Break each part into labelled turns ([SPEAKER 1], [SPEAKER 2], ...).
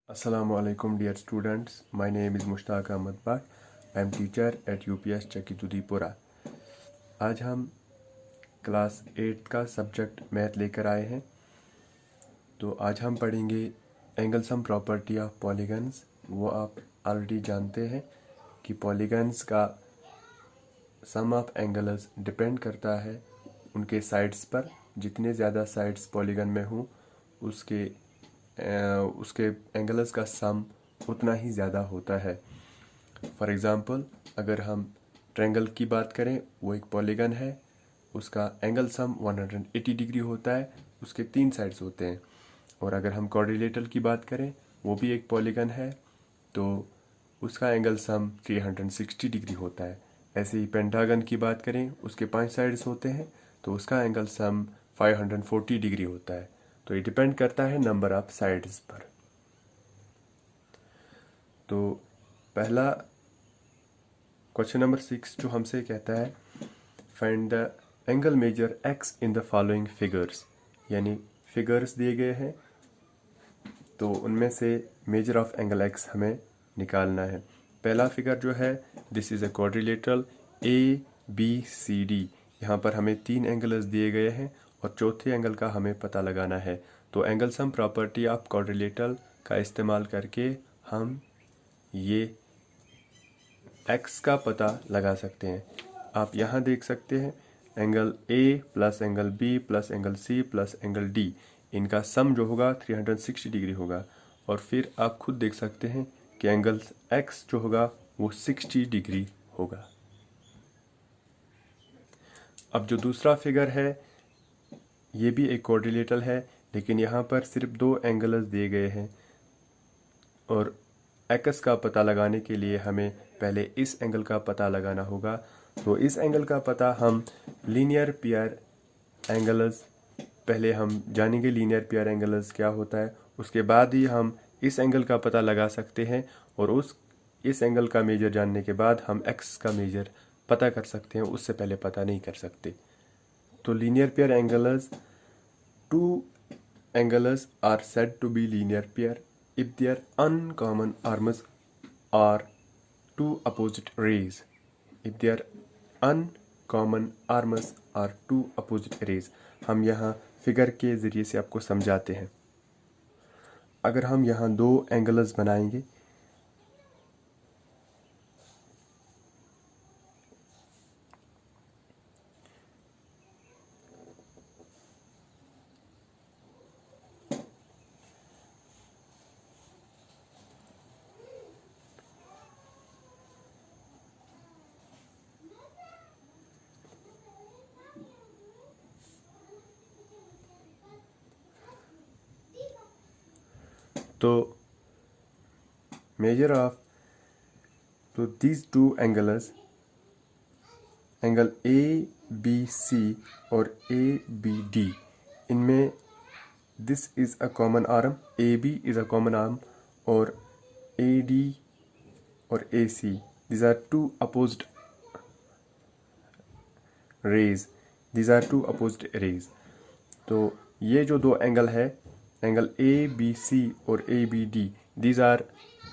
[SPEAKER 1] Assalamu alaikum dear students. My name is Mushtaq Ahmad Bhat. I am teacher at UPS चकीतुदीपुरा। आज हम class 8 का subject math लेकर आए हैं। तो आज हम पढ़ेंगे angle sum property of polygons. वो आप ऑलरेडी जानते हैं कि पॉलीगन्स का सम ऑफ एंगल्स डिपेंड करता है उनके साइड्स पर। जितने ज़्यादा साइड्स पॉलीगन में हों उसके एंगल्स का सम उतना ही ज़्यादा होता है। फॉर एग्ज़ाम्पल अगर हम ट्रायंगल की बात करें, वो एक पॉलीगन है, उसका एंगल सम 180 डिग्री होता है, उसके 3 साइड्स होते हैं। और अगर हम क्वाड्रिलेटरल की बात करें, वो भी एक पॉलीगन है, तो उसका एंगल सम 360 डिग्री होता है। ऐसे ही पेंटागन की बात करें, उसके 5 साइड्स होते हैं, तो उसका एंगल सम 540 डिग्री होता है। तो ये डिपेंड करता है नंबर ऑफ साइड्स पर। तो पहला क्वेश्चन नंबर 6 जो हमसे कहता है find the angle measure x in the following figures, यानी फिगर्स दिए गए हैं तो उनमें से मेजर ऑफ एंगल एक्स हमें निकालना है। पहला फिगर जो है, this is a quadrilateral ABCD। यहाँ पर हमें 3 एंगल्स दिए गए हैं और चौथे एंगल का हमें पता लगाना है। तो angle sum property of quadrilateral का इस्तेमाल करके हम ये एक्स का पता लगा सकते हैं। आप यहाँ देख सकते हैं angle A plus angle B plus angle C plus angle D, इनका सम जो होगा 360 डिग्री होगा। और फिर आप खुद देख सकते हैं कि एंगल X जो होगा वो 60 डिग्री होगा। अब जो दूसरा फिगर है, ये भी एक क्वाड्रिलेटरल है, लेकिन यहाँ पर सिर्फ 2 एंगल्स दिए गए हैं और एक्स का पता लगाने के लिए हमें पहले इस एंगल का पता लगाना होगा। तो इस एंगल का पता हम लीनियर पेयर एंगल्स, पहले हम जानेंगे लीनियर पेयर एंगल्स क्या होता है, उसके बाद ही हम इस एंगल का पता लगा सकते हैं। और इस एंगल का मेजर जानने के बाद हम एक्स का मेजर पता कर सकते हैं, उससे पहले पता नहीं कर सकते। तो linear pair angles, 2 angles are said to be linear pair if their uncommon arms are 2 opposite rays. If their uncommon arms are 2 opposite rays. हम यहाँ फिगर के ज़रिए से आपको समझाते हैं। अगर हम यहाँ 2 एंगल्स बनाएंगे, तो मेजर ऑफ तो दीज 2 एंगल्स, एंगल ABC और ABD, इनमें this is a common arm, AB is a common arm और AD और AC, these are 2 opposite rays, these are 2 opposite rays। तो ये जो 2 एंगल है, एंगल ABC और ABD, these are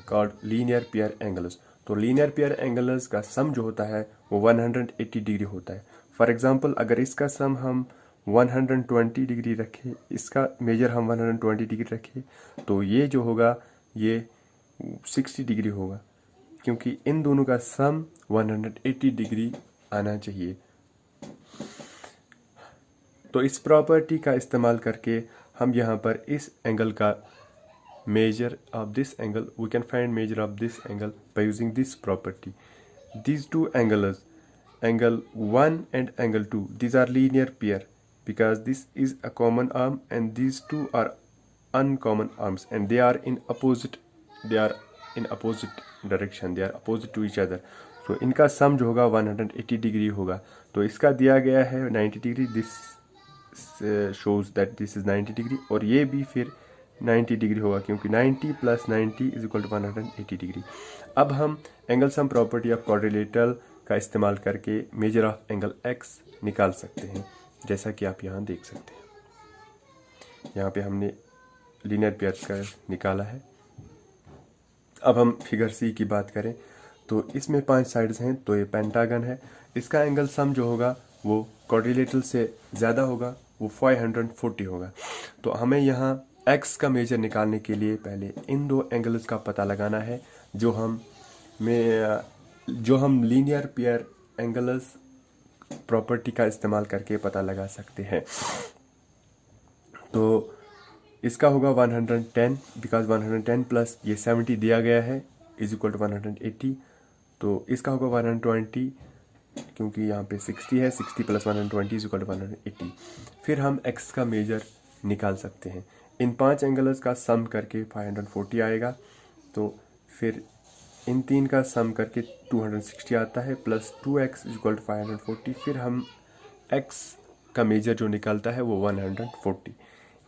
[SPEAKER 1] called linear pair angles। तो linear pair angles का सम जो होता है वो 180 डिग्री होता है। फॉर एग्जांपल अगर इसका सम हम 120 डिग्री रखें, इसका मेजर हम 120 डिग्री रखें, तो ये जो होगा ये 60 डिग्री होगा, क्योंकि इन दोनों का सम 180 डिग्री आना चाहिए। तो इस प्रॉपर्टी का इस्तेमाल करके हम यहाँ पर इस एंगल का measure of this angle, we can find measure of this angle by using this property. These 2 angles, angle 1 and angle 2, these are linear pair because this is a common arm and these 2 are uncommon arms and they are in opposite direction, they are opposite to each other। so इनका सम जो होगा 180 degree होगा। तो इसका दिया गया है 90 degree, this shows that this is 90 degree, और ये भी फिर 90 डिग्री होगा, क्योंकि 90 plus 90 is equal to 180 degree. अब हम angle sum property of quadrilateral का इस्तेमाल करके मेजर ऑफ एंगल एक्स निकाल सकते हैं, जैसा कि आप यहाँ देख सकते हैं। यहाँ पे हमने लीनियर पेयर का निकाला है। अब हम फिगर सी की बात करें तो इसमें 5 साइड्स हैं, तो ये पेंटागन है। इसका एंगल सम जो होगा वो क्वाड्रिलेटरल से ज़्यादा होगा, वो 540 होगा। तो हमें यहाँ एक्स का मेजर निकालने के लिए पहले इन दो एंगल्स का पता लगाना है जो हम लीनियर पेयर एंगल्स प्रॉपर्टी का इस्तेमाल करके पता लगा सकते हैं। तो इसका होगा 110, बिकॉज 110 प्लस ये 70 दिया गया है इज इक्वल टू 180। तो इसका होगा 120, क्योंकि यहाँ पे 60 है, 60 प्लस 120 इज इक्वल टू 180। फिर हम x का मेजर निकाल सकते हैं। इन 5 एंगल्स का सम करके 540 आएगा। तो फिर इन 3 का सम करके 260 आता है, plus 2x is equal to 540। फिर हम x का मेजर जो निकलता है वो 140।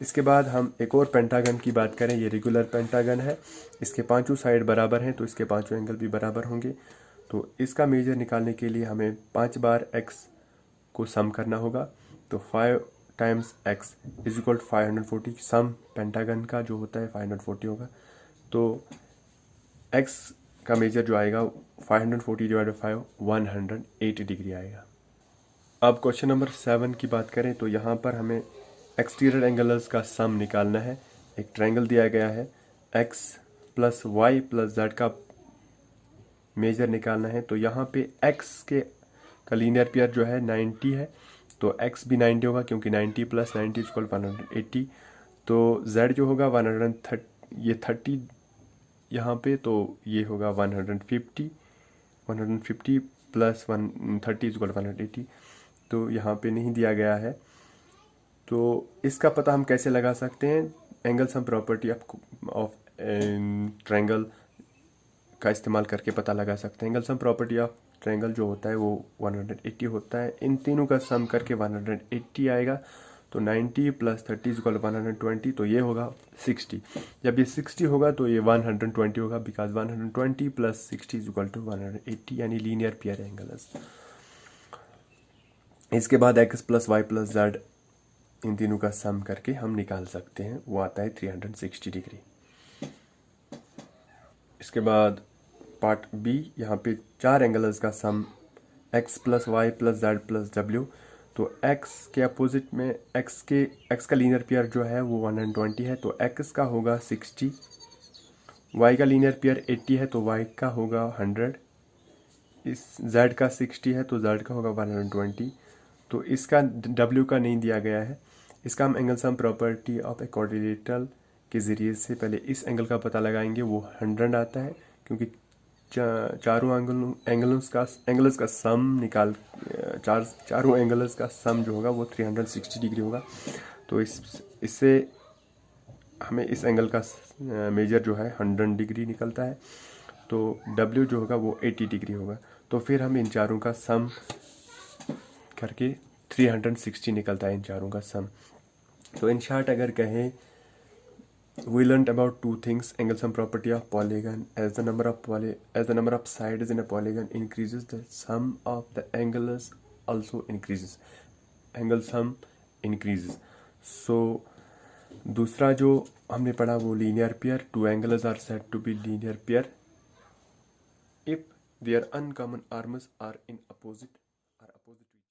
[SPEAKER 1] इसके बाद हम एक और पेंटागन की बात करें। ये रेगुलर पेंटागन है, इसके पांचों साइड बराबर हैं, तो इसके पांचों एंगल भी बराबर होंगे। तो इसका मेजर निकालने के लिए हमें 5 बार x को सम करना होगा। तो 5 times x is equal to 540। Sum pentagon का जो होता है 540 होगा। तो x का मेजर जो आएगा 540 डिवाइड बाई 5 180 डिग्री आएगा। अब क्वेश्चन नंबर 7 की बात करें तो यहाँ पर हमें एक्सटीरियर एंगल्स का सम निकालना है। एक ट्रायंगल दिया गया है, x plus Y plus Z का मेजर निकालना है। तो यहाँ पे x का लीनियर पेयर जो है 90 है, तो x भी 90 होगा, क्योंकि 90 प्लस 90 इज इक्वल 180। तो z जो होगा 130, ये 30 यहाँ पे, तो ये होगा 150 प्लस 130 इज इक्वल 180। तो यहाँ पे नहीं दिया गया है। तो इसका पता हम कैसे लगा सकते हैं? Angle sum property of triangle का इस्तेमाल करके पता लगा सकते हैं। Angle sum property of triangle जो होता है वो 180 होता है। इन तीनों का सम करके 180 आएगा। तो 90 प्लस 30 इज इक्वल 120, तो ये होगा 60। जब ये 60 होगा तो ये 120 होगा, because 120 plus 60 is equal to 180, यानी लीनियर पेयर एंगल्स। इसके बाद x plus Y plus Z, इन तीनों का सम करके हम निकाल सकते हैं, वो आता है 360 डिग्री। इसके बाद पार्ट बी, यहाँ पे 4 एंगल्स का sum x plus Y plus Z plus W. तो x के अपोजिट में x का लीनियर पेयर जो है वो 120 है, तो x का होगा 60। y का लीनियर पेयर 80 है, तो y का होगा 100। इस z का 60 है, तो z का होगा 120। तो इसका w का नहीं दिया गया है। इसका हम angle sum property of a quadrilateral के ज़रिए से पहले इस एंगल का पता लगाएंगे, वो 100 आता है, क्योंकि चारों एंगल्स का सम चारों एंगल्स का सम जो होगा वो 360 डिग्री होगा। तो इससे हमें इस एंगल का मेजर जो है 100 डिग्री निकलता है। तो W जो होगा वो 80 डिग्री होगा। तो फिर हम इन चारों का सम करके 360 निकलता है, इन चारों का सम। तो इन शॉर्ट अगर कहें, we learned about 2 things: angle sum property of polygon. As the number of sides in a polygon increases, the sum of the angles also increases. Angle sum increases. So दूसरा जो हमने पढ़ा वो linear pair. 2 angles are said to be linear pair if their uncommon arms are in opposite